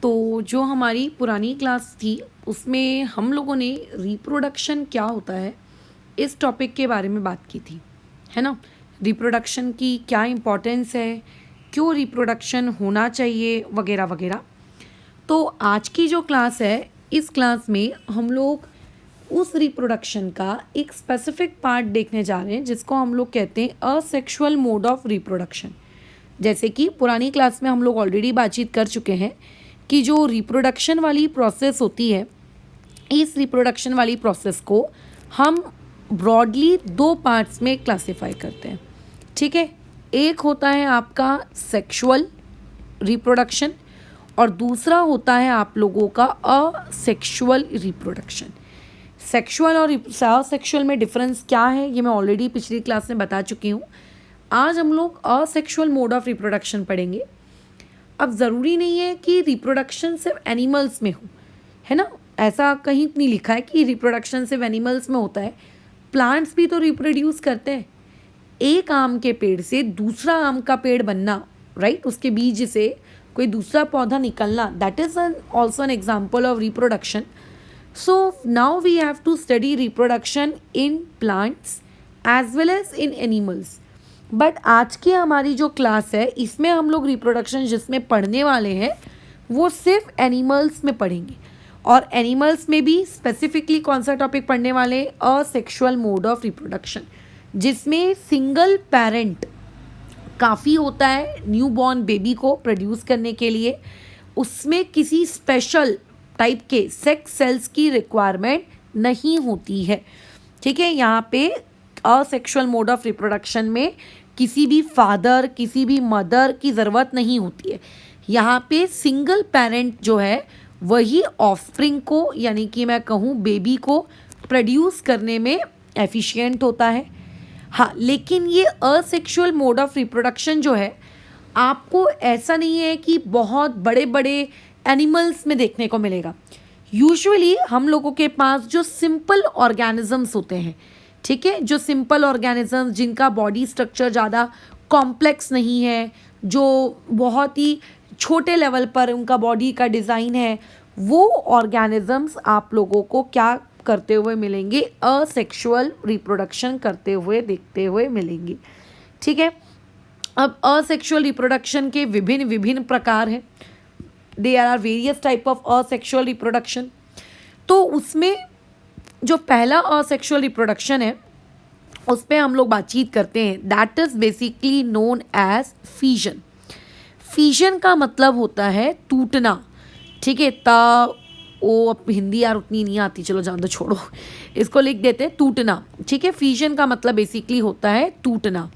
तो जो हमारी पुरानी क्लास थी उसमें हम लोगों ने रिप्रोडक्शन क्या होता है इस टॉपिक के बारे में बात की थी, है ना। रिप्रोडक्शन की क्या इम्पोर्टेंस है, क्यों रिप्रोडक्शन होना चाहिए वगैरह वगैरह। तो आज की जो क्लास है, इस क्लास में हम लोग उस रिप्रोडक्शन का एक स्पेसिफिक पार्ट देखने जा रहे हैं जिसको हम लोग कहते हैं असेक्सुअल मोड ऑफ रिप्रोडक्शन। जैसे कि पुरानी क्लास में हम लोग ऑलरेडी बातचीत कर चुके हैं कि जो रिप्रोडक्शन वाली प्रोसेस होती है, इस रिप्रोडक्शन वाली प्रोसेस को हम ब्रॉडली दो पार्ट्स में क्लासिफाई करते हैं, ठीक है। एक होता है आपका सेक्सुअल रिप्रोडक्शन और दूसरा होता है आप लोगों का असेक्सुअल रिप्रोडक्शन। सेक्सुअल और असेक्सुअल में डिफरेंस क्या है ये मैं ऑलरेडी पिछली क्लास में बता चुकी हूँ। आज हम लोग असेक्सुअल मोड ऑफ रिप्रोडक्शन पढ़ेंगे। अब ज़रूरी नहीं है कि रिप्रोडक्शन सिर्फ एनिमल्स में हो, है ना। ऐसा कहीं नहीं लिखा है कि रिप्रोडक्शन सिर्फ एनिमल्स में होता है। प्लांट्स भी तो रिप्रोड्यूस करते हैं। एक आम के पेड़ से दूसरा आम का पेड़ बनना, राइट, उसके बीज से कोई दूसरा पौधा निकलना, that is also an example of reproduction. So now we have to study reproduction in plants as well as in animals. But आज की हमारी जो क्लास है इसमें हम लोग रिप्रोडक्शन जिसमें पढ़ने वाले हैं वो सिर्फ एनिमल्स में पढ़ेंगे। और एनिमल्स में भी स्पेसिफिकली कौन सा टॉपिक पढ़ने वाले हैं, असेक्सुअल मोड ऑफ रिप्रोडक्शन, जिसमें सिंगल पेरेंट काफ़ी होता है न्यू बॉर्न बेबी को प्रोड्यूस करने के लिए। उसमें किसी स्पेशल टाइप के सेक्स सेल्स की रिक्वायरमेंट नहीं होती है, ठीक है। यहाँ पे असेक्सुअल मोड ऑफ रिप्रोडक्शन में किसी भी फादर, किसी भी मदर की ज़रूरत नहीं होती है। यहाँ पे सिंगल पेरेंट जो है वही ऑफस्प्रिंग को, यानी कि मैं कहूँ बेबी को प्रोड्यूस करने में एफिशिएंट होता है। हाँ, लेकिन ये असेक्सुअल मोड ऑफ रिप्रोडक्शन जो है आपको ऐसा नहीं है कि बहुत बड़े बड़े एनिमल्स में देखने को मिलेगा। यूजुअली हम लोगों के पास जो सिंपल ऑर्गेनिजम्स होते हैं, ठीक है, जो सिंपल ऑर्गेनिजम्स जिनका बॉडी स्ट्रक्चर ज़्यादा कॉम्प्लेक्स नहीं है, जो बहुत ही छोटे लेवल पर उनका बॉडी का डिज़ाइन है, वो ऑर्गेनिजम्स आप लोगों को क्या करते हुए मिलेंगे, असेक्सुअल रिप्रोडक्शन करते हुए देखते हुए मिलेंगे, ठीक है। अब असेक्सुअल रिप्रोडक्शन के विभिन्न विभिन्न प्रकार हैं। There are various type of asexual reproduction. तो उसमें जो पहला असेक्सुअल रिप्रोडक्शन है उस पर हम लोग बातचीत करते हैं, that is basically known as fission. Fission का मतलब होता है टूटना, ठीक है। वो अब हिंदी यार उतनी नहीं आती, चलो जान दो, छोड़ो, इसको लिख देते हैं टूटना, ठीक है। फीजन का मतलब बेसिकली होता है टूटना।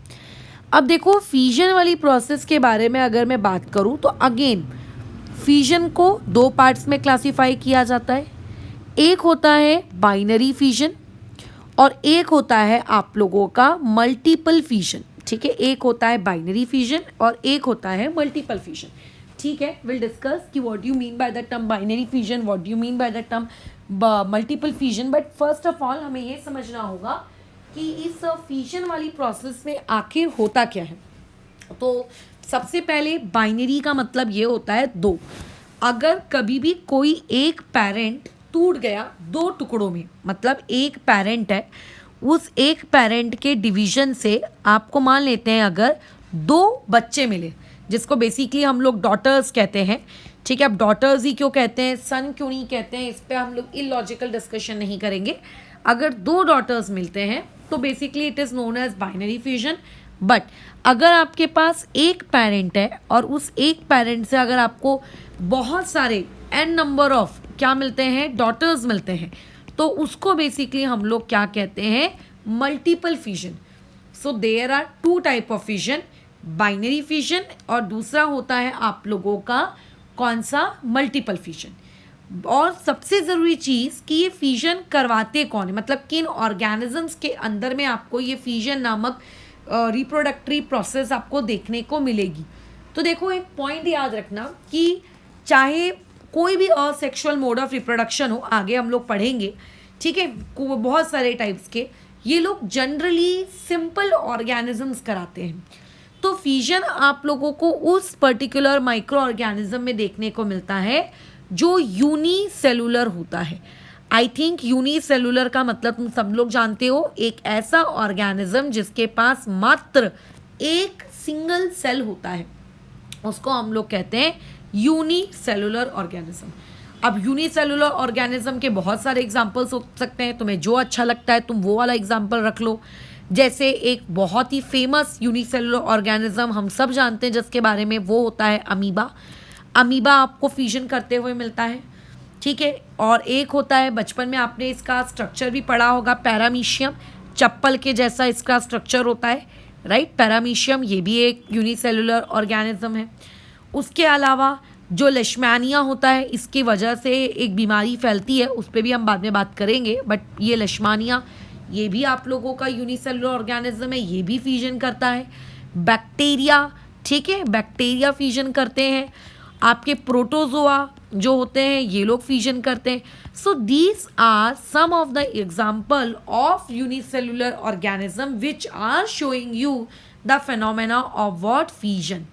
अब देखो, फीजन वाली प्रोसेस के बारे में अगर मैं बात करूँ तो अगेन फीजन को दो पार्ट्स में क्लासीफाई किया जाता है। एक होता है बाइनरी फीजन और एक होता है आप लोगों का मल्टीपल फीजन, ठीक है। एक होता है बाइनरी फीजन और एक होता है मल्टीपल फीजन, ठीक है। विल डिस्कस कि what do you mean by the term binary fission, what do you mean by the term multiple fission. But first of all हमें ये समझना होगा कि इस फीजन वाली प्रोसेस में आखिर होता क्या है। तो सबसे पहले बाइनरी का मतलब ये होता है दो। अगर कभी भी कोई एक पेरेंट टूट गया दो टुकड़ों में, मतलब एक पेरेंट है, उस एक पेरेंट के डिवीजन से आपको मान लेते हैं अगर दो बच्चे मिले, जिसको बेसिकली हम लोग डॉटर्स कहते हैं, ठीक है। अब डॉटर्स ही क्यों कहते हैं, सन क्यों नहीं कहते हैं, इस पर हम लोग इलॉजिकल डिस्कशन नहीं करेंगे। अगर दो डॉटर्स मिलते हैं तो basically it is known as binary fusion. But अगर आपके पास एक पेरेंट है और उस एक पेरेंट से अगर आपको बहुत सारे एन नंबर ऑफ क्या मिलते हैं, डॉटर्स मिलते हैं, तो उसको बेसिकली हम लोग क्या कहते हैं, multiple fission. So there are two type of fission, binary fission और दूसरा होता है आप लोगों का कौन सा, मल्टीपल फिजन। और सबसे ज़रूरी चीज़ कि ये फिजन करवाते कौन है, मतलब किन ऑर्गेनिजम्स के अंदर में आपको ये फिजन नामक रिप्रोडक्टरी प्रोसेस आपको देखने को मिलेगी। तो देखो, एक पॉइंट याद रखना कि चाहे कोई भी असेक्सुअल मोड ऑफ रिप्रोडक्शन हो, आगे हम लोग पढ़ेंगे, ठीक है, बहुत सारे टाइप्स के, ये लोग जनरली सिंपल ऑर्गेनिजम्स कराते हैं। तो फिजन आप लोगों को उस पर्टिकुलर माइक्रो ऑर्गेनिज्म में देखने को मिलता है जो यूनिसेलुलर होता है। आई थिंक यूनिसेलुलर का मतलब तुम सब लोग जानते हो, एक ऐसा ऑर्गेनिज्म जिसके पास मात्र एक सिंगल सेल होता है, उसको हम लोग कहते हैं यूनिसेलुलर ऑर्गेनिज्म। अब यूनिसेलुलर ऑर्गेनिज्म के बहुत सारे एग्जाम्पल्स हो सकते हैं, तुम्हें जो अच्छा लगता है तुम वो वाला एग्जाम्पल रख लो। जैसे एक बहुत ही फेमस यूनिसेलुलर ऑर्गेनिज्म हम सब जानते हैं जिसके बारे में, वो होता है अमीबा। अमीबा आपको फ्यूजन करते हुए मिलता है, ठीक है। और एक होता है, बचपन में आपने इसका स्ट्रक्चर भी पढ़ा होगा, पैरामीशियम, चप्पल के जैसा इसका स्ट्रक्चर होता है, राइट। पैरामीशियम ये भी एक यूनिसेलुलर ऑर्गेनिज्म है। उसके अलावा जो लेशमैनिया होता है, इसकी वजह से एक बीमारी फैलती है, उस पर भी हम बाद में बात करेंगे, बट ये लेशमानिया ये भी आप लोगों का यूनिसेलुलर ऑर्गेनिज्म है, ये भी फ्यूजन करता है। बैक्टीरिया, ठीक है, बैक्टीरिया फ्यूजन करते हैं। आपके प्रोटोजोआ जो होते हैं ये लोग फ्यूजन करते हैं। So these are some of the example of unicellular organism which are showing you the phenomena of what fusion.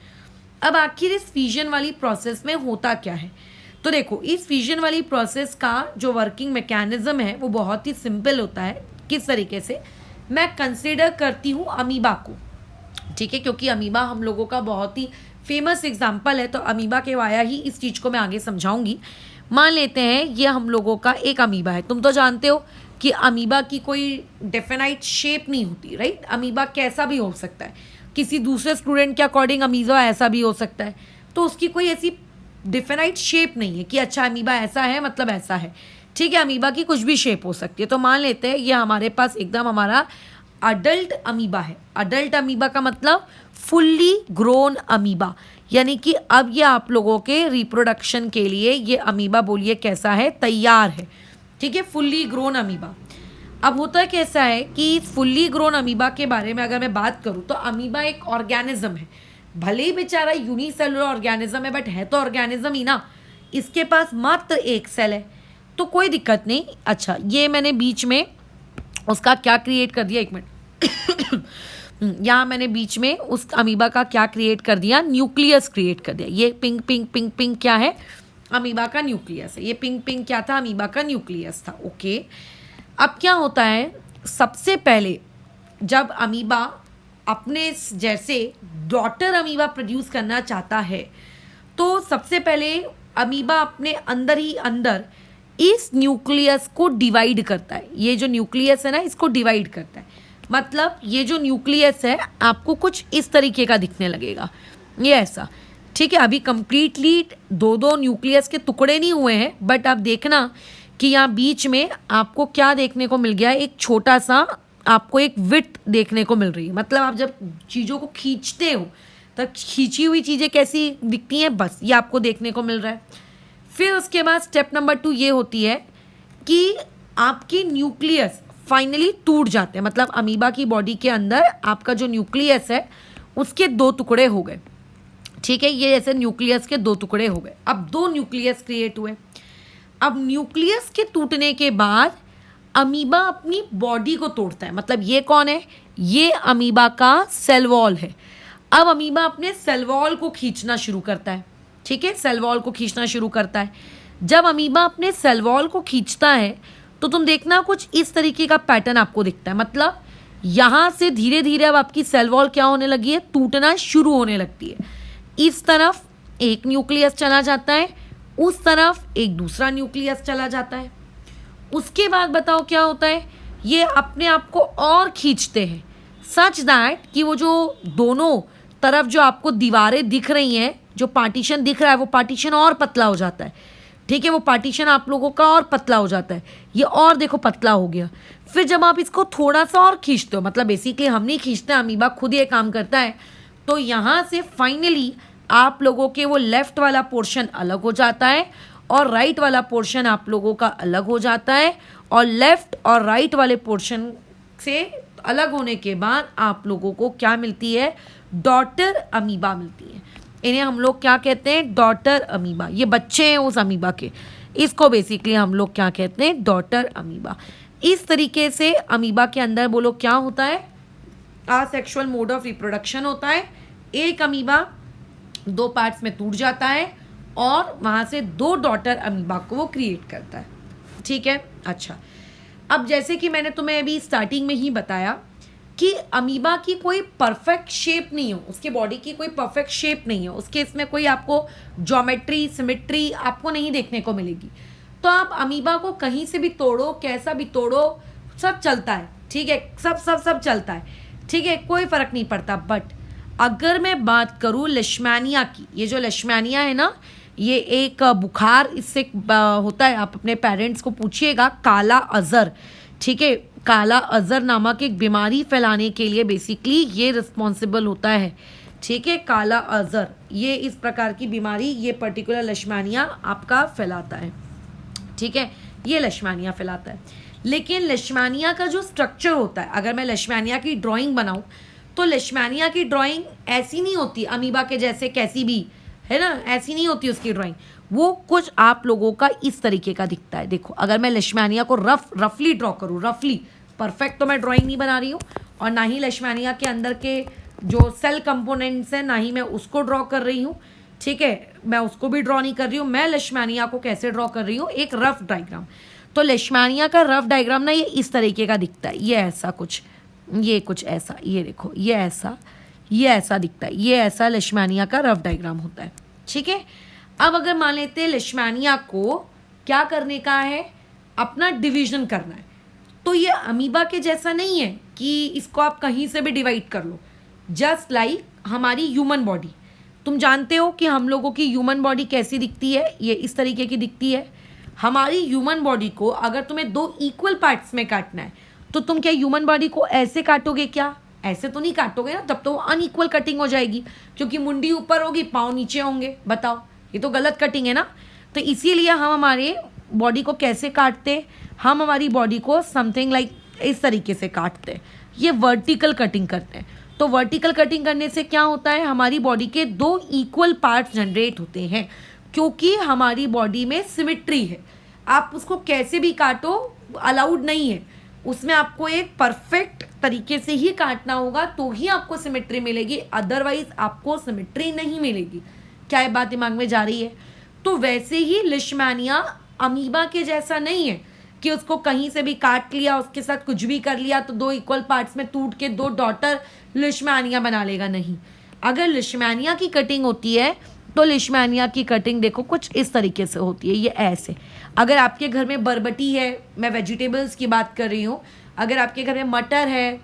अब आखिर इस फ्यूजन वाली प्रोसेस में होता क्या है, तो देखो इस फ्यूजन वाली प्रोसेस का जो वर्किंग मैकेनिज्म है वो बहुत ही सिंपल होता है। किस तरीके से, मैं कंसिडर करती हूँ अमीबा को, ठीक है, क्योंकि अमीबा हम लोगों का बहुत ही फेमस एग्जाम्पल है, तो अमीबा के वाया ही इस चीज़ को मैं आगे समझाऊंगी। मान लेते हैं ये हम लोगों का एक अमीबा है। तुम तो जानते हो कि अमीबा की कोई डेफिनाइट शेप नहीं होती, राइट। अमीबा कैसा भी हो सकता है, किसी दूसरे स्टूडेंट के अकॉर्डिंग अमीबा ऐसा भी हो सकता है, तो उसकी कोई ऐसी डिफिनाइट शेप नहीं है कि अच्छा अमीबा ऐसा है मतलब ऐसा है, ठीक है। अमीबा की कुछ भी शेप हो सकती है। तो मान लेते हैं ये हमारे पास एकदम हमारा अडल्ट अमीबा है। अडल्ट अमीबा का मतलब फुल्ली ग्रोन अमीबा, यानी कि अब ये आप लोगों के रिप्रोडक्शन के लिए ये अमीबा बोलिए कैसा है, तैयार है, ठीक है, फुल्ली ग्रोन अमीबा। अब होता कैसा है कि फुल्ली ग्रोन अमीबा के बारे में अगर मैं बात करूँ तो अमीबा एक ऑर्गेनिज्म है, भले ही बेचारा यूनिसेलुलर ऑर्गेनिज्म है बट है तो ऑर्गेनिज्म ही ना। इसके पास मात्र एक सेल है तो कोई दिक्कत नहीं। अच्छा, ये मैंने बीच में उसका क्या क्रिएट कर दिया, एक मिनट यहाँ मैंने बीच में उस अमीबा का क्या क्रिएट कर दिया, न्यूक्लियस क्रिएट कर दिया। ये पिंक पिंक पिंक पिंक क्या है, अमीबा का न्यूक्लियस है। ये पिंक पिंक क्या था, अमीबा का न्यूक्लियस था, ओके। अब क्या होता है, सबसे पहले जब अमीबा अपने जैसे डॉटर अमीबा प्रोड्यूस करना चाहता है तो सबसे पहले अमीबा अपने अंदर ही अंदर इस न्यूक्लियस को डिवाइड करता है। ये जो न्यूक्लियस है ना, इसको डिवाइड करता है। मतलब ये जो न्यूक्लियस है आपको कुछ इस तरीके का दिखने लगेगा, ये ऐसा, ठीक है। अभी कंप्लीटली दो दो न्यूक्लियस के टुकड़े नहीं हुए हैं, बट आप देखना कि यहाँ बीच में आपको क्या देखने को मिल गया है, एक छोटा सा आपको एक विड्थ देखने को मिल रही है। मतलब आप जब चीज़ों को खींचते हो तब खींची हुई चीज़ें कैसी दिखती हैं, बस ये आपको देखने को मिल रहा है। फिर उसके बाद स्टेप नंबर 2 ये होती है कि आपकी न्यूक्लियस फाइनली टूट जाते हैं। मतलब अमीबा की बॉडी के अंदर आपका जो न्यूक्लियस है उसके 2 टुकड़े हो गए, ठीक है। ये ऐसे न्यूक्लियस के 2 टुकड़े हो गए। अब 2 न्यूक्लियस क्रिएट हुए। अब न्यूक्लियस के टूटने के बाद अमीबा अपनी बॉडी को तोड़ता है। मतलब ये कौन है, ये अमीबा का सेल वॉल है। अब अमीबा अपने सेल वॉल को खींचना शुरू करता है, ठीक है, सेल वॉल को खींचना शुरू करता है। जब अमीबा अपने सेल वॉल को खींचता है तो तुम देखना कुछ इस तरीके का पैटर्न आपको दिखता है। मतलब यहाँ से धीरे धीरे अब आपकी सेल वॉल क्या होने लगी है, टूटना शुरू होने लगती है। इस तरफ एक न्यूक्लियस चला जाता है, उस तरफ एक दूसरा न्यूक्लियस चला जाता है। उसके बाद बताओ क्या होता है, ये अपने आप को और खींचते हैं सच दैट कि वो जो दोनों तरफ जो आपको दीवारें दिख रही हैं, जो पार्टीशन दिख रहा है वो पार्टीशन और पतला हो जाता है, ठीक है। वो पार्टीशन आप लोगों का और पतला हो जाता है, ये और देखो पतला हो गया। फिर जब आप इसको थोड़ा सा और खींचते हो, मतलब बेसिकली हम नहीं खींचते, अमीबा खुद ये काम करता है, तो यहाँ से फाइनली आप लोगों के वो लेफ्ट वाला पोर्शन अलग हो जाता है और राइट वाला पोर्शन आप लोगों का अलग हो जाता है। और लेफ्ट और राइट वाले पोर्शन से अलग होने के बाद आप लोगों को क्या मिलती है, डॉटर अमीबा मिलती है। इन्हें हम लोग क्या कहते हैं, डॉटर अमीबा। ये बच्चे हैं उस अमीबा के, इसको बेसिकली हम लोग क्या कहते हैं, डॉटर अमीबा। इस तरीके से अमीबा के अंदर बोलो क्या होता है, असेक्सुअल मोड ऑफ रिप्रोडक्शन होता है, एक अमीबा 2 पार्ट्स में टूट जाता है और वहाँ से 2 डॉटर अमीबा को वो क्रिएट करता है। ठीक है, अच्छा, अब जैसे कि मैंने तुम्हें अभी स्टार्टिंग में ही बताया कि अमीबा की कोई परफेक्ट शेप नहीं हो, उसके बॉडी की कोई परफेक्ट शेप नहीं है, उसके इसमें कोई आपको ज्योमेट्री सिमेट्री आपको नहीं देखने को मिलेगी। तो आप अमीबा को कहीं से भी तोड़ो, कैसा भी तोड़ो, सब चलता है। ठीक है, सब सब सब चलता है। ठीक है, कोई फर्क नहीं पड़ता। बट अगर मैं बात करूँ लेशमैनिया की, ये जो लेशमैनिया है ना, ये एक बुखार इससे होता है। आप अपने पेरेंट्स को पूछिएगा, काला अजहर। ठीक है, काला अजहर नामक एक बीमारी फैलाने के लिए बेसिकली ये रिस्पॉन्सिबल होता है। ठीक है, काला अजहर, ये इस प्रकार की बीमारी, ये पर्टिकुलर लेशमैनिया आपका फैलाता है। ठीक है, ये लेशमैनिया फैलाता है। लेकिन लेशमैनिया का जो स्ट्रक्चर होता है, अगर मैं लेशमैनिया की ड्राइंग बनाऊं तो लेशमैनिया की ड्राइंग ऐसी नहीं होती अमीबा के जैसे, कैसी भी है ना, ऐसी नहीं होती उसकी ड्राइंग। वो कुछ आप लोगों का इस तरीके का दिखता है। देखो, अगर मैं लेशमैनिया को रफली ड्रॉ करूँ, रफली, परफेक्ट तो मैं ड्राइंग नहीं बना रही हूँ, और ना ही लेशमैनिया के अंदर के जो सेल कंपोनेंट्स हैं ना ही मैं उसको ड्रॉ कर रही हूँ। ठीक है, मैं उसको भी ड्रॉ नहीं कर रही हूँ। मैं लेशमैनिया को कैसे ड्रॉ कर रही हूँ, एक रफ डायग्राम। तो लेशमैनिया का रफ डायग्राम ना ये इस तरीके का दिखता है। ये ऐसा कुछ, ये कुछ ऐसा, ये देखो, ये ऐसा दिखता है। ये ऐसा लेशमैनिया का रफ डायग्राम होता है। ठीक है, अब अगर मान लेते हैं लेशमैनिया को क्या करने का है, अपना डिवीजन करना है, तो ये अमीबा के जैसा नहीं है कि इसको आप कहीं से भी डिवाइड कर लो। जस्ट लाइक हमारी ह्यूमन बॉडी, तुम जानते हो कि हम लोगों की ह्यूमन बॉडी कैसी दिखती है, ये इस तरीके की दिखती है। हमारी ह्यूमन बॉडी को अगर तुम्हें 2 इक्वल पार्ट्स में काटना है तो तुम क्या ह्यूमन बॉडी को ऐसे काटोगे क्या? ऐसे तो नहीं काटोगे ना, तब तो अनइक्वल कटिंग हो जाएगी, क्योंकि मुंडी ऊपर होगी, पाँव नीचे होंगे। बताओ, ये तो गलत कटिंग है ना। तो इसीलिए हम हमारे बॉडी को कैसे काटते, हम हमारी बॉडी को समथिंग लाइक इस तरीके से काटते हैं। ये वर्टिकल कटिंग करते हैं। तो वर्टिकल कटिंग करने से क्या होता है, हमारी बॉडी के 2 इक्वल पार्ट्स जनरेट होते हैं, क्योंकि हमारी बॉडी में सिमेट्री है। आप उसको कैसे भी काटो, अलाउड नहीं है, उसमें आपको एक परफेक्ट तरीके से ही काटना होगा, तो ही आपको सिमेट्री मिलेगी, अदरवाइज आपको सिमेट्री नहीं मिलेगी। क्या ये बात दिमाग में जा रही है? तो वैसे ही लेशमैनिया अमीबा के जैसा नहीं है कि उसको कहीं से भी काट लिया, उसके साथ कुछ भी कर लिया तो 2 इक्वल पार्ट्स में टूट के 2 डॉटर लेशमैनिया बना लेगा। नहीं, अगर लेशमैनिया की कटिंग होती है तो लेशमैनिया की कटिंग देखो कुछ इस तरीके से होती है। ये ऐसे, अगर आपके घर में बरबटी है, मैं वेजिटेबल्स की बात कर रही हूँ, अगर आपके घर में मटर है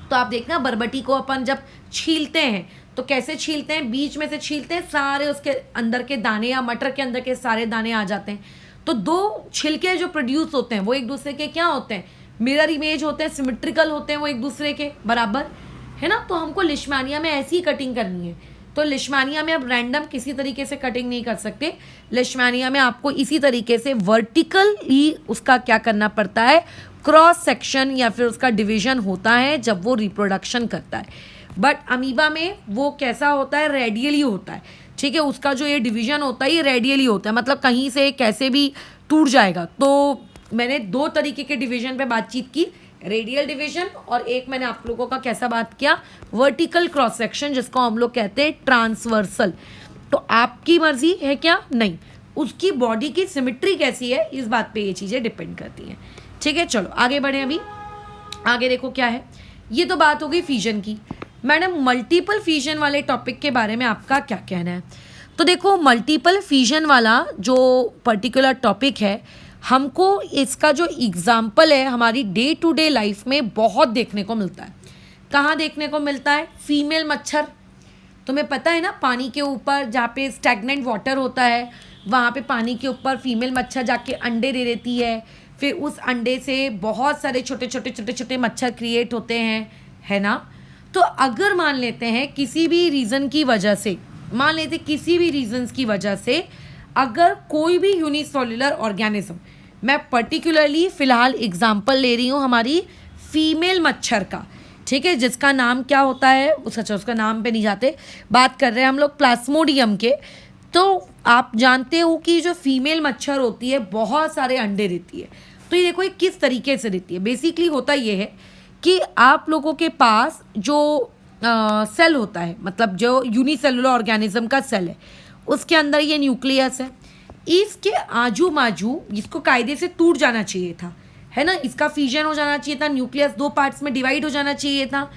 तो आप देखना बरबटी को अपन जब छीलते हैं तो कैसे छीलते हैं, बीच में से छीलते हैं, सारे उसके अंदर के दाने या मटर के अंदर के सारे दाने आ जाते हैं। तो 2 छिलके जो प्रोड्यूस होते हैं वो एक दूसरे के क्या होते हैं, मिरर इमेज होते हैं, सिमेट्रिकल होते हैं, वो एक दूसरे के बराबर है ना। तो हमको लेशमैनिया में ऐसी ही कटिंग करनी है। तो लेशमैनिया में आप रैंडम किसी तरीके से कटिंग नहीं कर सकते। लेशमैनिया में आपको इसी तरीके से वर्टिकल ही उसका क्या करना पड़ता है, क्रॉस सेक्शन या फिर उसका डिवीजन होता है जब वो रिप्रोडक्शन करता है। बट अमीबा में वो कैसा होता है, रेडियली होता है। ठीक है, उसका जो ये डिवीजन होता है ये रेडियली होता है, मतलब कहीं से कैसे भी टूट जाएगा। तो मैंने 2 तरीके के डिवीजन पे बातचीत की, रेडियल डिवीजन, और एक मैंने आप लोगों का कैसा बात किया, वर्टिकल क्रॉस सेक्शन, जिसको हम लोग कहते हैं ट्रांसवर्सल। तो आपकी मर्जी है क्या? नहीं, उसकी बॉडी की सिमेट्री कैसी है इस बात पे ये चीज़ें डिपेंड करती हैं। ठीक है, चलो आगे बढ़े। अभी आगे देखो क्या है, ये तो बात हो गई फिजन की। मैडम, मल्टीपल फिजन वाले टॉपिक के बारे में आपका क्या कहना है? तो देखो, मल्टीपल फिजन वाला जो पर्टिकुलर टॉपिक है, हमको इसका जो एग्जाम्पल है हमारी डे टू डे लाइफ में बहुत देखने को मिलता है। कहाँ देखने को मिलता है? फीमेल मच्छर। तुम्हें पता है ना, पानी के ऊपर जहाँ पे स्टैग्नेंट वाटर होता है वहाँ पे पानी के ऊपर फीमेल मच्छर जाके अंडे दे देती है, फिर उस अंडे से बहुत सारे छोटे छोटे मच्छर क्रिएट होते हैं, है ना। तो अगर मान लेते हैं किसी भी रीज़न की वजह से, मान लेते किसी भी रीजन्स की वजह से अगर कोई भी यूनिसेल्युलर ऑर्गेनिज्म, मैं पर्टिकुलरली फ़िलहाल एग्जांपल ले रही हूँ हमारी फीमेल मच्छर का, ठीक है, जिसका नाम क्या होता है, उसका नाम पे नहीं जाते, बात कर रहे हैं हम लोग प्लाज्मोडियम के। तो आप जानते हो कि जो फीमेल मच्छर होती है बहुत सारे अंडे देती है। तो ये देखो ये किस तरीके से देती है। बेसिकली होता ये है कि आप लोगों के पास जो सेल होता है, मतलब जो यूनिसेलुलर ऑर्गेनिज्म का सेल है, उसके अंदर ये न्यूक्लियस है। इसके आजू बाजू इसको कायदे से टूट जाना चाहिए था, है ना, इसका फ्यूजन हो जाना चाहिए था, न्यूक्लियस दो पार्ट्स में डिवाइड हो जाना चाहिए था।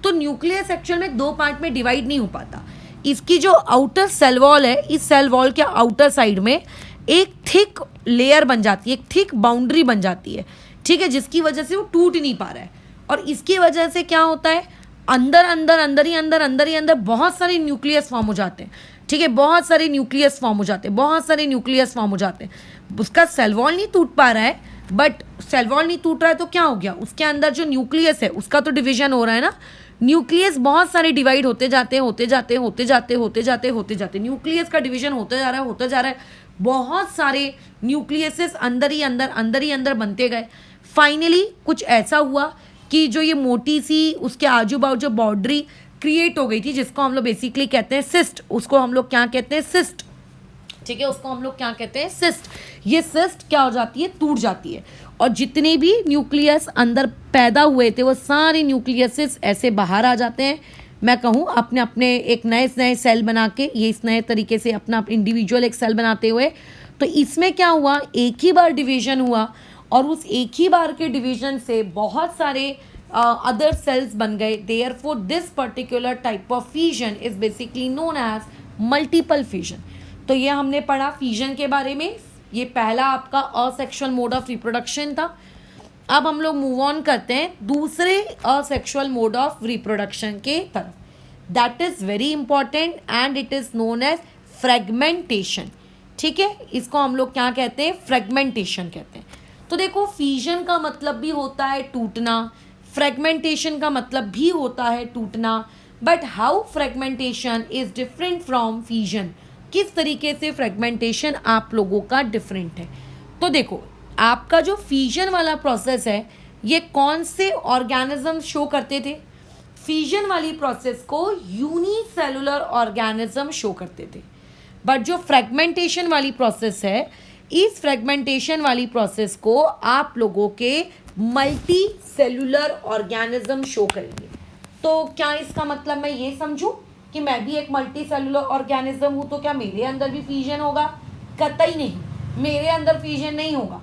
तो न्यूक्लियस एक्चुअल में दो पार्ट में डिवाइड नहीं हो पाता। इसकी जो आउटर सेल वॉल है, इस सेल वॉल के आउटर साइड में एक थिक लेयर बन जाती है, एक थिक बाउंड्री बन जाती है, ठीक है, जिसकी वजह से वो टूट नहीं पा रहा है। और इसकी वजह से क्या होता है, अंदर अंदर अंदर ही अंदर अंदर ही अंदर बहुत सारे न्यूक्लियस फॉर्म हो जाते हैं, ठीक है, बहुत सारे न्यूक्लियस फॉर्म हो जाते हैं, बहुत सारे न्यूक्लियस फॉर्म हो जाते हैं। उसका सेल वॉल नहीं टूट पा रहा है, बट सेल वॉल नहीं टूट रहा है तो क्या हो गया, उसके अंदर जो न्यूक्लियस है उसका तो डिवीजन हो रहा है ना। न्यूक्लियस बहुत सारे डिवाइड होते जाते हैं, होते जाते होते जाते होते जाते होते जाते, न्यूक्लियस का डिवीजन होता जा रहा है, होता जा रहा है, बहुत सारे न्यूक्लियसेस अंदर ही अंदर बनते गए। फाइनली कुछ ऐसा हुआ कि जो ये मोटी सी उसके आजू बाजू जो बाउंड्री क्रिएट हो गई थी, जिसको हम लोग बेसिकली कहते हैं सिस्ट, उसको हम लोग क्या कहते हैं, सिस्ट, ठीक है, उसको हम लोग क्या कहते हैं, सिस्ट। ये सिस्ट क्या हो जाती है, टूट जाती है, और जितने भी न्यूक्लियस अंदर पैदा हुए थे वो सारे न्यूक्लियसेस ऐसे बाहर आ जाते हैं। मैं कहूँ अपने अपने एक नए सेल बना के, ये इस नए तरीके से अपना इंडिविजुअल एक सेल बनाते हुए। तो इसमें क्या हुआ, एक ही बार डिवीजन हुआ, और उस एक ही बार के डिवीजन से बहुत सारे अदर सेल्स बन गए। Therefore this particular type of fusion is basically known as multiple fusion. तो ये हमने पढ़ा फ्यूजन के बारे में, ये पहला आपका असेक्सुअल मोड ऑफ रिप्रोडक्शन था। अब हम लोग मूव ऑन करते हैं दूसरे असेक्सुअल मोड ऑफ रिप्रोडक्शन के तरफ, that is very important and it is known as fragmentation, ठीक है, इसको हम लोग क्या कहते हैं, फ्रेगमेंटेशन कहते हैं। तो देखो फ्यूजन का मतलब भी होता है टूटना, फ्रेगमेंटेशन का मतलब भी होता है टूटना, but how fragmentation is different from fusion, किस तरीके से फ्रेगमेंटेशन आप लोगों का डिफरेंट है। तो देखो आपका जो फ्यूजन वाला प्रोसेस है, ये कौन से ऑर्गेनिज्म शो करते थे, फ्यूजन वाली प्रोसेस को यूनिसेलुलर ऑर्गेनिज्म शो करते थे। बट जो फ्रेगमेंटेशन वाली प्रोसेस है, इस फ्रेगमेंटेशन वाली प्रोसेस को आप लोगों के मल्टी सेलुलर ऑर्गेनिज्म शो करेंगे। तो क्या इसका मतलब मैं ये समझूं कि मैं भी एक मल्टी सेलुलर ऑर्गेनिज्म हूं, तो क्या मेरे अंदर भी फ्यूजन होगा? कतई नहीं, मेरे अंदर फ्यूजन नहीं होगा।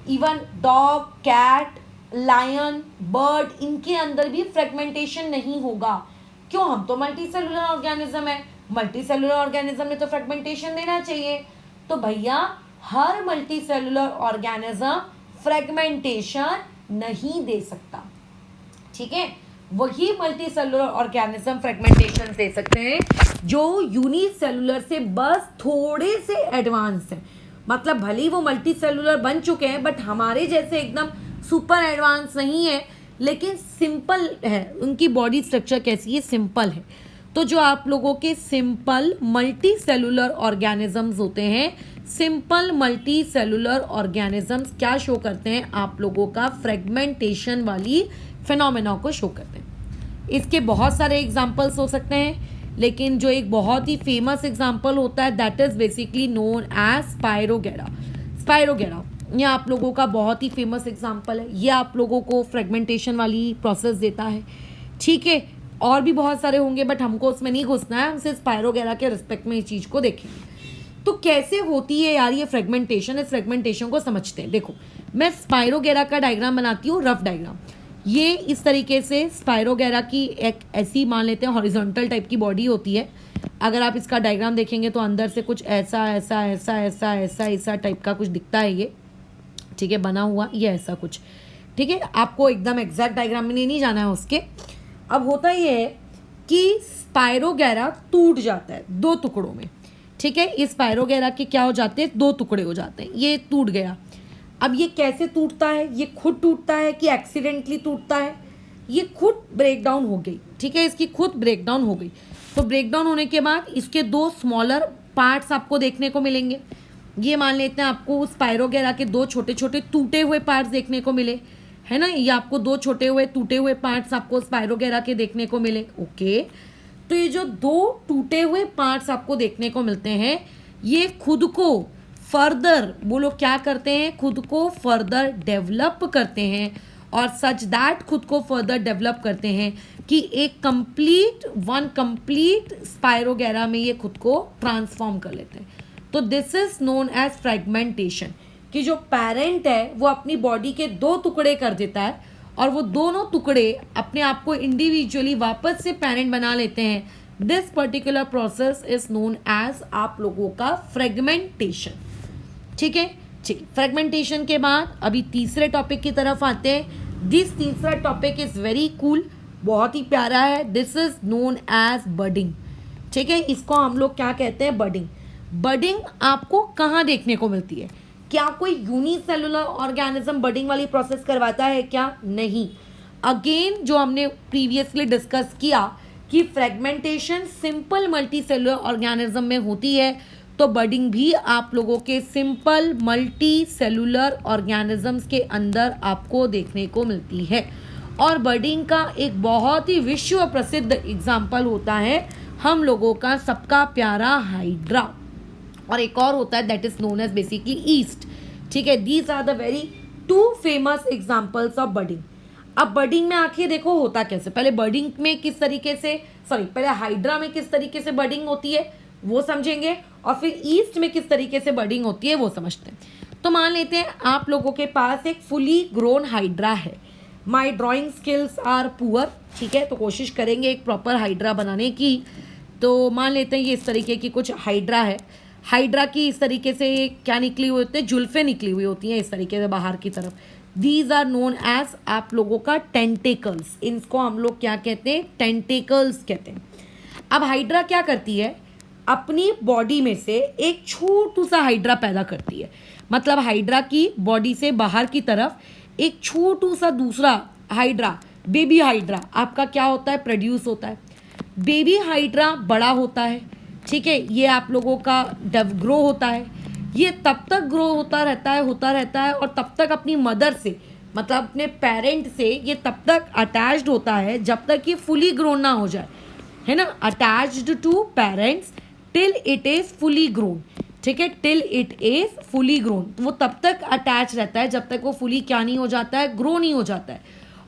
Even dog, cat, lion, bird, इनके अंदर भी फ्रेगमेंटेशन नहीं होगा। क्यों? हम तो मल्टी सेलुलर ऑर्गेनिज्म है, मल्टी सेलुलर ऑर्गेनिज्म में तो फ्रेगमेंटेशन देना चाहिए। तो भैया हर मल्टी सेलुलर ऑर्गेनिज्म फ्रेगमेंटेशन नहीं दे सकता, ठीक है, वही मल्टी सेलुलर ऑर्गेनिज्म फ्रेगमेंटेशन दे सकते हैं जो यूनिसेलुलर से बस थोड़े से एडवांस है। मतलब भले ही वो मल्टी सेलुलर बन चुके हैं, बट हमारे जैसे एकदम सुपर एडवांस नहीं है, लेकिन सिंपल है, उनकी बॉडी स्ट्रक्चर कैसी है, सिंपल है। तो जो आप लोगों के सिंपल मल्टी सेलुलर ऑर्गेनिजम्स होते हैं, सिंपल मल्टी सेलुलर ऑर्गेनिजम्स क्या शो करते हैं, आप लोगों का फ्रेगमेंटेशन वाली फिनोमेना को शो करते हैं। इसके बहुत सारे एग्जाम्पल्स हो सकते हैं, लेकिन जो एक बहुत ही फेमस एग्जाम्पल होता है that is basically known as spirogyra. Spirogyra ये आप लोगों का बहुत ही फेमस एग्जाम्पल है, ये आप लोगों को फ्रेगमेंटेशन वाली प्रोसेस देता है, ठीक है। और भी बहुत सारे होंगे, बट हमको उसमें नहीं घुसना है, हम सिर्फ स्पाइरोगेरा के रिस्पेक्ट में इस चीज़ को देखेंगे। तो कैसे होती है यार ये फ्रेगमेंटेशन, इस फ्रेगमेंटेशन को समझते हैं। देखो मैं स्पाइरोगेरा का डायग्राम बनाती हूँ, रफ डायग्राम। ये इस तरीके से स्पाइरोगेरा की एक ऐसी मान लेते हैं हॉरिजॉन्टल टाइप की बॉडी होती है। अगर आप इसका डायग्राम देखेंगे तो अंदर से कुछ ऐसा ऐसा ऐसा ऐसा ऐसा ऐसा टाइप का कुछ दिखता है ये, ठीक है, बना हुआ ये ऐसा कुछ, ठीक है। आपको एकदम एग्जैक्ट डायग्राम में नहीं जाना है उसके। अब होता ये है कि स्पाइरोगेरा टूट जाता है दो टुकड़ों में, ठीक है। इस स्पाइरोगेरा के क्या हो जाते हैं, दो टुकड़े हो जाते हैं, ये टूट गया। अब ये कैसे टूटता है, ये खुद टूटता है कि एक्सीडेंटली टूटता है, ये खुद ब्रेक डाउन हो गई, ठीक है, इसकी खुद ब्रेक डाउन हो गई। तो ब्रेक डाउन होने के बाद इसके दो स्मॉलर पार्ट्स आपको देखने को मिलेंगे। ये मान लेते हैं आपको स्पाइरोगेरा के दो छोटे छोटे टूटे हुए पार्ट्स देखने को मिले, है ना, ये आपको दो छोटे हुए टूटे हुए पार्ट्स आपको स्पाइरोगेरा के देखने को मिले, ओके। तो ये जो दो टूटे हुए पार्ट्स आपको देखने को मिलते हैं, ये खुद को फर्दर, वो लोग क्या करते हैं, खुद को फर्दर डेवलप करते हैं और सच दैट खुद को फर्दर डेवलप करते हैं कि एक कंप्लीट स्पायरोगेरा में ये खुद को ट्रांसफॉर्म कर लेते हैं। तो this is known as fragmentation, कि जो पेरेंट है वो अपनी बॉडी के 2 टुकड़े कर देता है और वो दोनों टुकड़े अपने आप को इंडिविजुअली वापस से पेरेंट बना लेते हैं। This particular process is known as आप लोगों का फ्रेगमेंटेशन। ठीक है, ठीक। फ्रेगमेंटेशन के बाद अभी तीसरे टॉपिक की तरफ आते हैं। दिस तीसरा टॉपिक इज वेरी कूल, बहुत ही प्यारा है। This is known as budding. ठीक है, इसको हम लोग क्या कहते हैं? बडिंग। बडिंग आपको कहाँ देखने को मिलती है? क्या कोई यूनिसेलुलर ऑर्गेनिज्म बडिंग वाली प्रोसेस करवाता है क्या? नहीं। अगेन जो हमने प्रीवियसली डिस्कस किया कि फ्रेगमेंटेशन सिंपल मल्टीसेलुलर ऑर्गेनिज्म में होती है, तो बडिंग भी आप लोगों के सिंपल मल्टी सेलुलर ऑर्गेनिजम्स के अंदर आपको देखने को मिलती है। और बडिंग का एक बहुत ही विश्व प्रसिद्ध एग्जाम्पल होता है हम लोगों का सबका प्यारा हाइड्रा, और एक और होता है that is known as basically yeast. ठीक है, these are the very 2 famous examples of budding. अब बडिंग में आखिर देखो होता कैसे, पहले बडिंग में किस तरीके से पहले हाइड्रा में किस तरीके से बडिंग होती है वो समझेंगे, और फिर ईस्ट में किस तरीके से बडिंग होती है वो समझते हैं। तो मान लेते हैं आप लोगों के पास एक फुली ग्रोन हाइड्रा है। My drawing skills are poor, ठीक है, तो कोशिश करेंगे एक प्रॉपर हाइड्रा बनाने की। तो मान लेते हैं ये इस तरीके की कुछ हाइड्रा है। हाइड्रा की इस तरीके से क्या निकली हुई होती है? जुल्फे निकली हुई होती हैं इस तरीके से बाहर की तरफ। दीज आर नोन एज आप लोगों का टेंटेकल्स। इनको हम लोग क्या कहते हैं? टेंटेकल्स कहते हैं। अब हाइड्रा क्या करती है? अपनी बॉडी में से एक छोटू सा हाइड्रा पैदा करती है। मतलब हाइड्रा की बॉडी से बाहर की तरफ एक छोटू सा दूसरा हाइड्रा, बेबी हाइड्रा आपका क्या होता है? प्रोड्यूस होता है। बेबी हाइड्रा बड़ा होता है, ठीक है, ये आप लोगों का ग्रो होता है। ये तब तक ग्रो होता रहता है और तब तक अपनी मदर से, मतलब अपने पेरेंट से ये तब तक अटैच्ड होता है जब तक ये फुली ग्रोन ना हो जाए, है ना, attached to parents till it is fully grown. ठीक है, till it is fully grown, वो तब तक अटैच रहता है जब तक वो फुली क्या नहीं हो जाता है? ग्रो नहीं हो जाता है।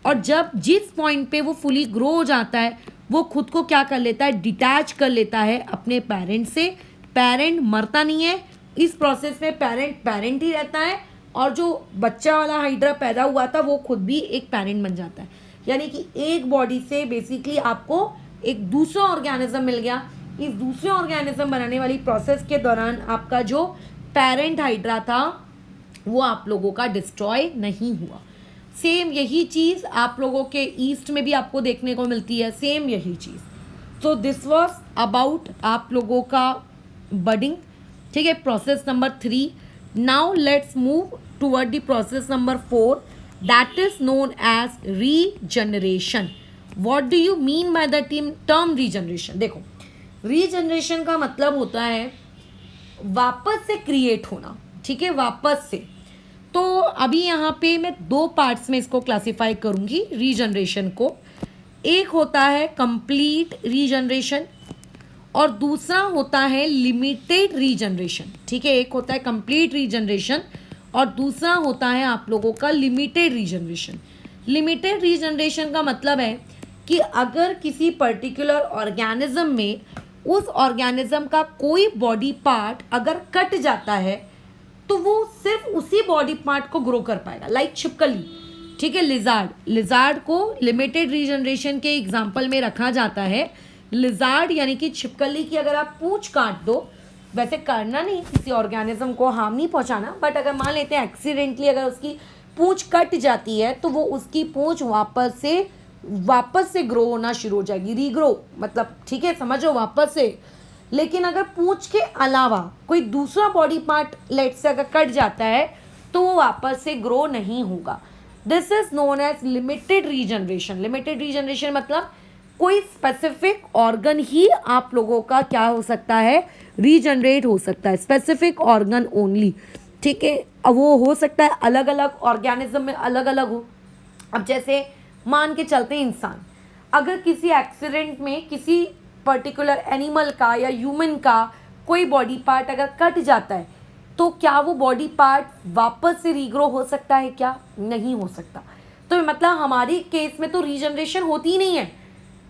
और जब जिस पॉइंट पे वो फुली ग्रो हो जाता है वो खुद को क्या कर लेता है? डिटैच कर लेता है अपने पेरेंट से। पेरेंट मरता नहीं है इस प्रोसेस में, पेरेंट ही रहता है, और जो बच्चा वाला हाइड्रा पैदा हुआ था वो खुद भी एक पेरेंट बन जाता है। यानी कि एक बॉडी से बेसिकली आपको एक दूसरा ऑर्गेनिज्म मिल गया। इस दूसरे ऑर्गेनिज्म बनाने वाली प्रोसेस के दौरान आपका जो पेरेंट हाइड्रा था वो आप लोगों का डिस्ट्रॉय नहीं हुआ। सेम यही चीज़ आप लोगों के ईस्ट में भी आपको देखने को मिलती है, सेम यही चीज़। तो दिस वॉज अबाउट आप लोगों का बडिंग। ठीक है, process number 3। Now let's move toward the process number 4 that is known as regeneration. What do you mean by the term regeneration? देखो, रीजनरेशन का मतलब होता है वापस से क्रिएट होना। ठीक है, वापस से। तो अभी यहाँ पे मैं 2 पार्ट्स में इसको क्लासिफाई करूँगी रीजनरेशन को। एक होता है कंप्लीट रीजनरेशन और दूसरा होता है लिमिटेड रीजनरेशन। ठीक है, एक होता है कंप्लीट रीजनरेशन और दूसरा होता है आप लोगों का लिमिटेड रीजनरेशन। लिमिटेड रीजनरेशन का मतलब है कि अगर किसी पर्टिकुलर ऑर्गेनिज्म में उस ऑर्गेनिज्म का कोई बॉडी पार्ट अगर कट जाता है तो वो सिर्फ उसी बॉडी पार्ट को ग्रो कर पाएगा। लाइक छिपकली, ठीक है, लिजार्ड को लिमिटेड रीजनरेशन के एग्जाम्पल में रखा जाता है। लिजार्ड यानी कि छिपकली की अगर आप पूंछ काट दो, वैसे करना नहीं, किसी ऑर्गेनिज्म को हार्म नहीं पहुंचाना, बट अगर मान लेते हैं एक्सीडेंटली अगर उसकी पूंछ कट जाती है तो वो उसकी पूंछ वापस से ग्रो होना शुरू हो जाएगी, रीग्रो, मतलब ठीक है, समझो, वापस से। लेकिन अगर पूंछ के अलावा कोई दूसरा बॉडी पार्ट लेट से अगर कट जाता है तो वो वापस से ग्रो नहीं होगा। This is known as limited regeneration. Limited regeneration मतलब कोई स्पेसिफिक ऑर्गन ही आप लोगों का क्या हो सकता है? रीजनरेट हो सकता है, स्पेसिफिक ऑर्गन ओनली। ठीक है, अब वो हो सकता है अलग अलग ऑर्गेनिज्म में अलग अलग हो। अब जैसे मान के चलते हैं इंसान, अगर किसी एक्सीडेंट में किसी पर्टिकुलर एनिमल का या ह्यूमन का कोई बॉडी पार्ट अगर कट जाता है तो क्या वो बॉडी पार्ट वापस से रीग्रो हो सकता है? क्या नहीं हो सकता। तो मतलब हमारी केस में तो रीजनरेशन होती ही नहीं है,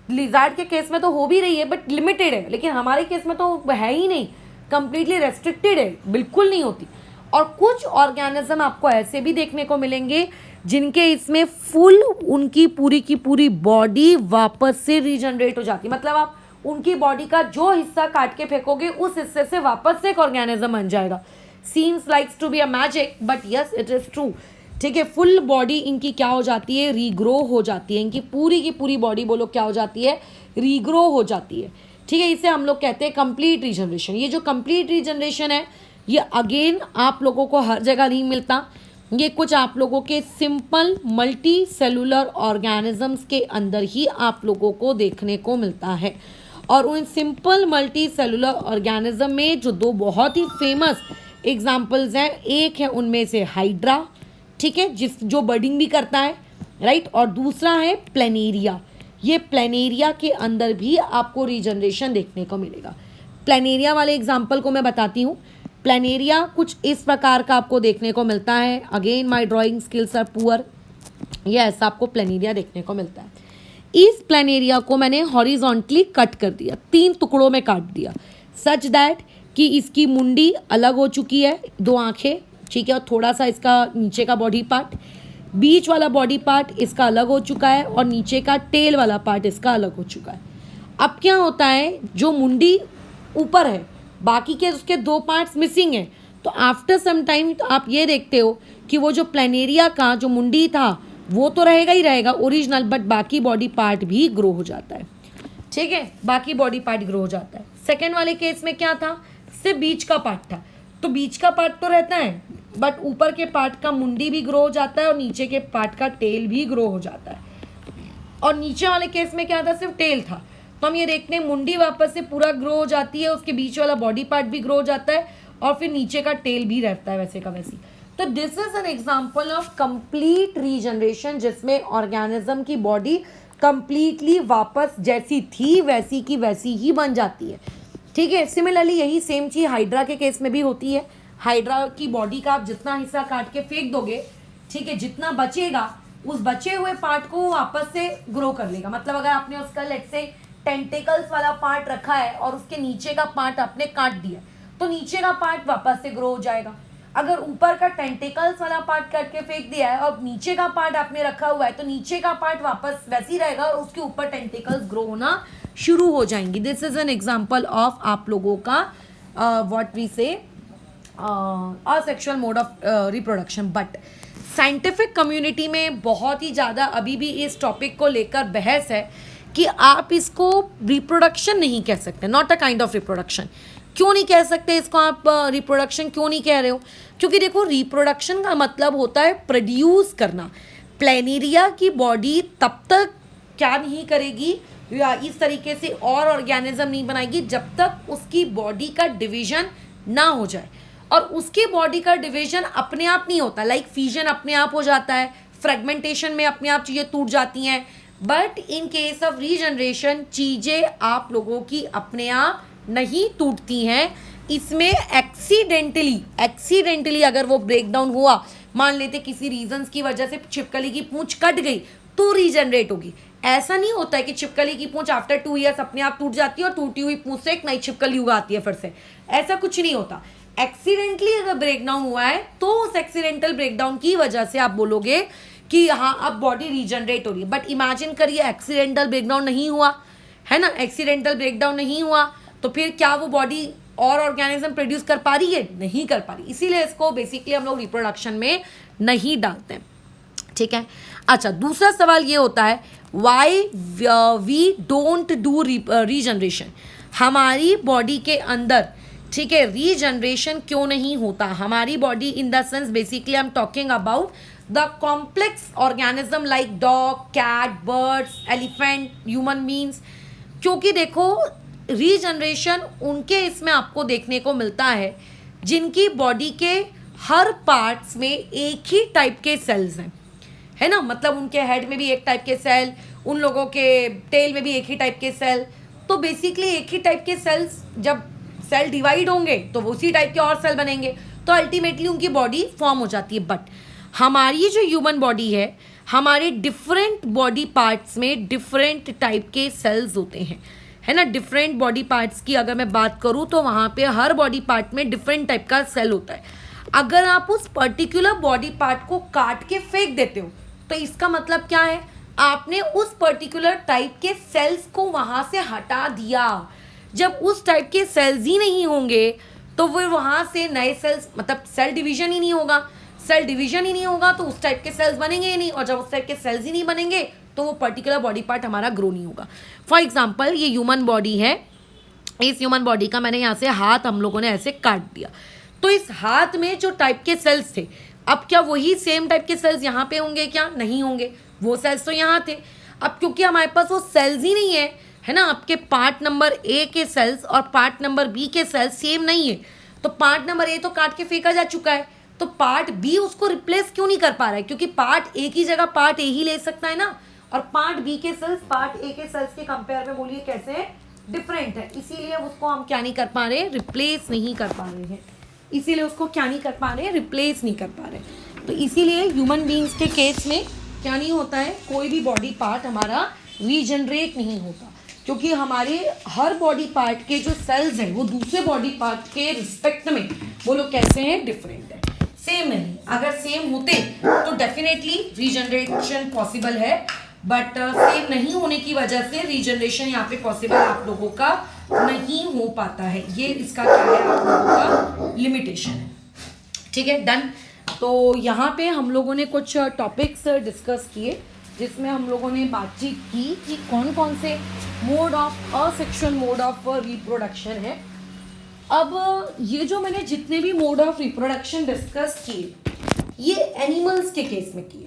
लिजार्ड के केस में तो हो भी रही है बट लिमिटेड है, लेकिन हमारे केस में तो है ही नहीं, कंप्लीटली रेस्ट्रिक्टेड है, बिल्कुल नहीं होती। और कुछ ऑर्गेनिज्म आपको ऐसे भी देखने को मिलेंगे जिनके इसमें फुल उनकी पूरी की पूरी बॉडी वापस से रीजनरेट हो जाती है, मतलब आप उनकी बॉडी का जो हिस्सा काट के फेंकोगे उस हिस्से से वापस से एक ऑर्गेनिज्म बन जाएगा। Seems likes to be a magic but yes it is true. ठीक है, फुल बॉडी इनकी क्या हो जाती है, रीग्रो हो जाती है, इनकी पूरी की पूरी बॉडी बोलो क्या हो जाती है, रीग्रो हो जाती है। ठीक है, इसे हम लोग कहते हैं कंप्लीट रीजनरेशन। ये जो कंप्लीट रीजनरेशन है ये अगेन आप लोगों को हर जगह नहीं मिलता, ये कुछ आप लोगों के सिंपल मल्टी सेलुलर ऑर्गेनिजम्स के अंदर ही आप लोगों को देखने को मिलता है। और उन सिंपल मल्टी सेलुलर ऑर्गेनिज्म में जो दो बहुत ही फेमस एग्जाम्पल्स हैं, एक है उनमें से हाइड्रा, ठीक है, जो बर्डिंग भी करता है, राइट, और दूसरा है प्लेनेरिया। ये प्लेनेरिया के अंदर भी आपको रीजनरेशन देखने को मिलेगा। प्लेनेरिया वाले एग्जाम्पल को मैं बताती हूँ। प्लेनेरिया कुछ इस प्रकार का आपको देखने को मिलता है। Again my drawing skills are poor. ये ऐसा आपको प्लेनेरिया देखने को मिलता है। इस प्लेनेरिया को मैंने हॉरिजॉन्टली कट कर दिया, 3 टुकड़ों में काट दिया, सच दैट कि इसकी मुंडी अलग हो चुकी है, 2 आंखें, ठीक है, और थोड़ा सा इसका नीचे का बॉडी पार्ट, बीच वाला बॉडी पार्ट इसका अलग हो चुका है और नीचे का टेल वाला पार्ट इसका अलग हो चुका है। अब क्या होता है, जो मुंडी ऊपर है, बाकी के उसके 2 पार्ट्स मिसिंग हैं, तो आफ्टर सम टाइम तो आप ये देखते हो कि वो जो प्लेनेरिया का जो मुंडी था वो तो रहेगा ही रहेगा ओरिजिनल, बट बाकी बॉडी पार्ट भी ग्रो हो जाता है। ठीक है, बाकी बॉडी पार्ट ग्रो हो जाता है। सेकेंड वाले केस में क्या था, सिर्फ बीच का पार्ट था, तो बीच का पार्ट तो रहता है बट ऊपर के पार्ट का मुंडी भी ग्रो हो जाता है और नीचे के पार्ट का टेल भी ग्रो हो जाता है। और नीचे वाले केस में क्या था, सिर्फ टेल था, तो हम ये देखते हैं मुंडी वापस से पूरा ग्रो हो जाती है, उसके बीच वाला बॉडी पार्ट भी ग्रो हो जाता है और फिर नीचे का टेल भी रहता है वैसे का वैसी। तो this is an example of complete regeneration, जिसमें ऑर्गेनिज्म की बॉडी कंप्लीटली वापस जैसी थी वैसी की वैसी ही बन जाती है। ठीक है, सिमिलरली यही सेम चीज़ हाइड्रा के केस में भी होती है। हाइड्रा की बॉडी का आप जितना हिस्सा काट के फेंक दोगे, ठीक है, जितना बचेगा उस बचे हुए पार्ट को वापस से ग्रो कर लेगा। मतलब अगर आपने उसका लेट्स से टेंटिकल्स वाला पार्ट रखा है और उसके नीचे का पार्ट आपने काट दिया, तो नीचे का पार्ट वापस से ग्रो हो जाएगा। अगर ऊपर का टेंटिकल्स वाला पार्ट करके फेंक दिया है और नीचे का पार्ट आपने रखा हुआ है, तो नीचे का पार्ट वापस वैसे ही रहेगा और उसके ऊपर टेंटिकल्स ग्रो होना शुरू हो जाएंगी। This is an example of आप लोगों का व्हाट वी से asexual mode of reproduction. But scientific community में बहुत ही ज़्यादा अभी भी इस टॉपिक को लेकर बहस है कि आप इसको रिप्रोडक्शन नहीं कह सकते, not a kind of reproduction. क्यों नहीं कह सकते इसको, आप रिप्रोडक्शन क्यों नहीं कह रहे हो? क्योंकि देखो, रिप्रोडक्शन का मतलब होता है प्रोड्यूस करना। प्लेनेरिया की बॉडी तब तक क्या नहीं करेगी या इस तरीके से और ऑर्गेनिज्म नहीं बनाएगी जब तक उसकी बॉडी का डिवीजन ना हो जाए। और उसकी बॉडी का डिवीजन अपने आप नहीं होता, लाइक फिजन अपने आप हो जाता है, फ्रेगमेंटेशन में अपने आप चीज़ें टूट जाती हैं, but in case of regeneration चीज़ें आप लोगों की अपने आप नहीं टूटती हैं। इसमें एक्सीडेंटली अगर वो ब्रेक डाउन हुआ, मान लेते किसी रीजंस की वजह से छिपकली की पूंछ कट गई, तो रीजनरेट होगी। ऐसा नहीं होता है कि छिपकली की पूंछ आफ्टर 2 ईयर्स अपने आप टूट जाती है और टूटी हुई पूंछ से एक नई छिपकली उगाती है फिर से, ऐसा कुछ नहीं होता। एक्सीडेंटली अगर ब्रेकडाउन हुआ है तो उस एक्सीडेंटल ब्रेकडाउन की वजह से आप बोलोगे कि हाँ अब बॉडी रीजनरेट हो रही है। बट इमेजिन करिए एक्सीडेंटल ब्रेकडाउन नहीं हुआ है ना, एक्सीडेंटल ब्रेकडाउन नहीं हुआ तो फिर क्या वो बॉडी और ऑर्गेनिज्म प्रोड्यूस कर पा रही है? नहीं कर पा रही। इसीलिए इसको बेसिकली हम लोग रिप्रोडक्शन में नहीं डालते हैं। ठीक है, अच्छा, दूसरा सवाल ये होता है why we don't do regeneration. हमारी बॉडी के अंदर, ठीक है, रीजनरेशन क्यों नहीं होता? हमारी body in the sense basically I am talking about the complex organism like dog, cat, birds, elephant, human beings. क्योंकि देखो, रीजनरेशन उनके इसमें आपको देखने को मिलता है जिनकी बॉडी के हर पार्ट्स में एक ही टाइप के सेल्स हैं, है ना। मतलब उनके हेड में भी एक टाइप के सेल, उन लोगों के टेल में भी एक ही टाइप के सेल। तो बेसिकली एक ही टाइप के सेल्स जब सेल डिवाइड होंगे तो वो उसी टाइप के और सेल बनेंगे, तो अल्टीमेटली उनकी बॉडी फॉर्म हो जाती है। बट हमारी जो ह्यूमन बॉडी है, हमारे डिफरेंट बॉडी पार्ट्स में डिफरेंट टाइप के सेल्स होते हैं, है ना। डिफरेंट बॉडी पार्ट्स की अगर मैं बात करूँ तो वहाँ पे हर बॉडी पार्ट में डिफरेंट टाइप का सेल होता है। अगर आप उस पर्टिकुलर बॉडी पार्ट को काट के फेंक देते हो तो इसका मतलब क्या है, आपने उस पर्टिकुलर टाइप के सेल्स को वहाँ से हटा दिया। जब उस टाइप के सेल्स ही नहीं होंगे तो फिर वहाँ से नए सेल्स, मतलब सेल डिवीजन ही नहीं होगा। सेल डिवीजन ही नहीं होगा तो उस टाइप के सेल्स बनेंगे ही नहीं, और जब उस टाइप के सेल्स ही नहीं बनेंगे तो वो पर्टिकुलर बॉडी पार्ट हमारा ग्रो नहीं होगा। फॉर एग्जाम्पल ये ह्यूमन बॉडी है, इस ह्यूमन बॉडी का मैंने यहाँ से हाथ हम लोगों ने ऐसे काट दिया, तो इस हाथ में जो टाइप के सेल्स थे, अब क्या वही सेम टाइप के सेल्स यहाँ पे होंगे? क्या नहीं होंगे, वो सेल्स तो यहाँ थे। अब क्योंकि हमारे पास वो सेल्स ही नहीं है ना, आपके पार्ट नंबर ए के सेल्स और पार्ट नंबर बी के सेल्स सेम नहीं है, तो पार्ट नंबर ए तो काट के फेंका जा चुका है, तो पार्ट बी उसको रिप्लेस क्यों नहीं कर पा रहा है? क्योंकि पार्ट ए की जगह पार्ट ए ही ले सकता है ना, और पार्ट बी के सेल्स पार्ट ए के सेल्स के कंपेयर में बोलिए कैसे डिफरेंट है, इसीलिए उसको हम क्या नहीं कर पा रहे, रिप्लेस नहीं कर पा रहे हैं। इसीलिए उसको क्या नहीं कर पा रहे, रिप्लेस नहीं कर पा रहे। तो इसीलिए ह्यूमन बीइंग्स के केस में क्या नहीं होता है, कोई भी बॉडी पार्ट हमारा रीजनरेट नहीं होता, क्योंकि हमारे हर बॉडी पार्ट के जो सेल्स हैं वो दूसरे बॉडी पार्ट के रिस्पेक्ट में वो लोग कैसे हैं, डिफरेंट है, सेम नहीं। अगर सेम होते तो डेफिनेटली रीजनरेशन पॉसिबल है, बट सेम नहीं होने की वजह से रीजनरेशन यहाँ पे पॉसिबल आप लोगों का नहीं हो पाता है। ये इसका क्या है, आप लोगों का लिमिटेशन है। ठीक है, डन। तो यहाँ पे हम लोगों ने कुछ टॉपिक्स डिस्कस किए, जिसमें हम लोगों ने बातचीत की कि कौन कौन से mode of asexual mode of reproduction है। अब ये जो मैंने जितने भी मोड ऑफ रिप्रोडक्शन डिस्कस किए, ये एनिमल्स के केस में किए।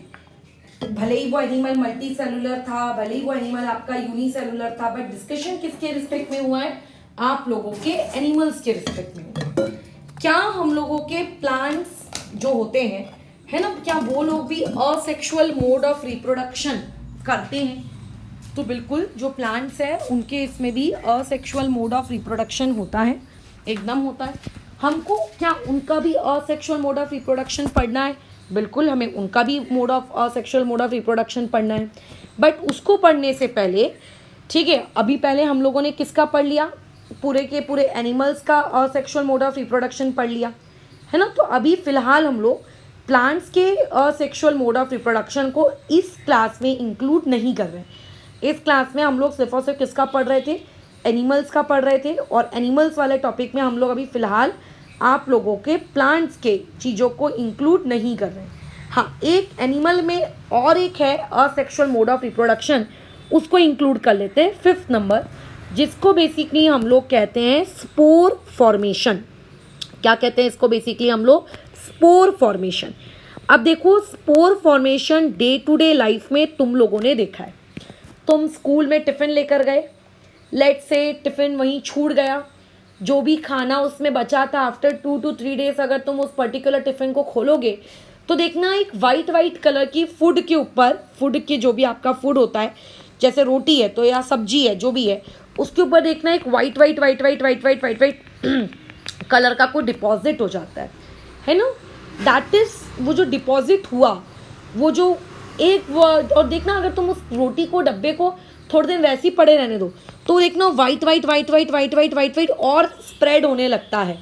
भले ही वो एनिमल मल्टी सेलुलर था, भले ही वो एनिमल आपका यूनिसेलुलर था, बट डिस्कशन किसके रिस्पेक्ट में हुआ है, आप लोगों के एनिमल्स के रिस्पेक्ट में हुआ। क्या हम लोगों के प्लांट्स जो होते हैं, है ना, क्या वो लोग भी असेक्सुअल मोड ऑफ रिप्रोडक्शन करते हैं? तो बिल्कुल, जो प्लांट्स है उनके इसमें भी असेक्सुअल मोड ऑफ रिप्रोडक्शन होता है, एकदम होता है। हमको क्या उनका भी असेक्सुअल मोड ऑफ रिप्रोडक्शन पढ़ना है? बिल्कुल, हमें उनका भी mode of asexual mode of reproduction पढ़ना है, बट उसको पढ़ने से पहले, ठीक है, अभी पहले हम लोगों ने किसका पढ़ लिया, पूरे के पूरे एनिमल्स का असेक्सुअल मोड ऑफ रिप्रोडक्शन पढ़ लिया, है ना। तो अभी फ़िलहाल हम लोग प्लांट्स के असेक्सुअल मोड ऑफ रिप्रोडक्शन को इस क्लास में इंक्लूड नहीं कर रहे हैं। इस क्लास में हम लोग सिर्फ और सिर्फ किसका पढ़ रहे थे, एनिमल्स का पढ़ रहे थे, और एनिमल्स वाले टॉपिक में हम लोग अभी फ़िलहाल आप लोगों के प्लांट्स के चीज़ों को इंक्लूड नहीं कर रहे हैं। हाँ, एक एनिमल में और एक है असेक्सुअल मोड ऑफ रिप्रोडक्शन, उसको इंक्लूड कर लेते हैं 5th नंबर, जिसको बेसिकली हम लोग कहते हैं स्पोर फॉर्मेशन। क्या कहते हैं इसको? बेसिकली हम लोग स्पोर फॉर्मेशन। अब देखो, spore formation day to day life में तुम लोगों ने देखा है। तुम स्कूल में टिफ़िन लेकर गए, लेट्स से टिफ़िन वहीं छूट गया, जो भी खाना उसमें बचा था, आफ्टर 2 to 3 डेज अगर तुम उस पर्टिकुलर टिफ़िन को खोलोगे तो देखना एक वाइट कलर की फूड के ऊपर, फूड के जो भी आपका फूड होता है, जैसे रोटी है तो या सब्जी है जो भी है, उसके ऊपर देखना एक वाइट कलर का कोई डिपॉजिट हो जाता है ना। दैट इज़ वो जो डिपॉजिट हुआ, वो जो एक वर्ड। और देखना अगर तुम उस रोटी को, डब्बे को थोड़े दिन वैसे ही पड़े रहने दो तो देखना वाइट और स्प्रेड होने लगता है,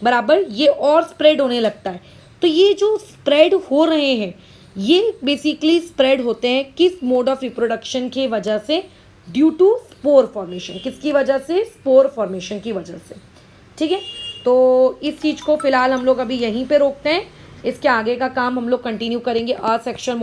बराबर, ये और स्प्रेड होने लगता है। तो ये जो स्प्रेड हो रहे हैं, ये बेसिकली स्प्रेड होते हैं किस मोड ऑफ रिप्रोडक्शन की वजह से? Due to spore formation. किसकी वजह से? स्पोर फॉर्मेशन की वजह से। ठीक है, तो इस चीज़ को फिलहाल हम लोग अभी यहीं पे रोकते हैं, इसके आगे का काम हम लोग कंटिन्यू करेंगे असेक्सुअल मोड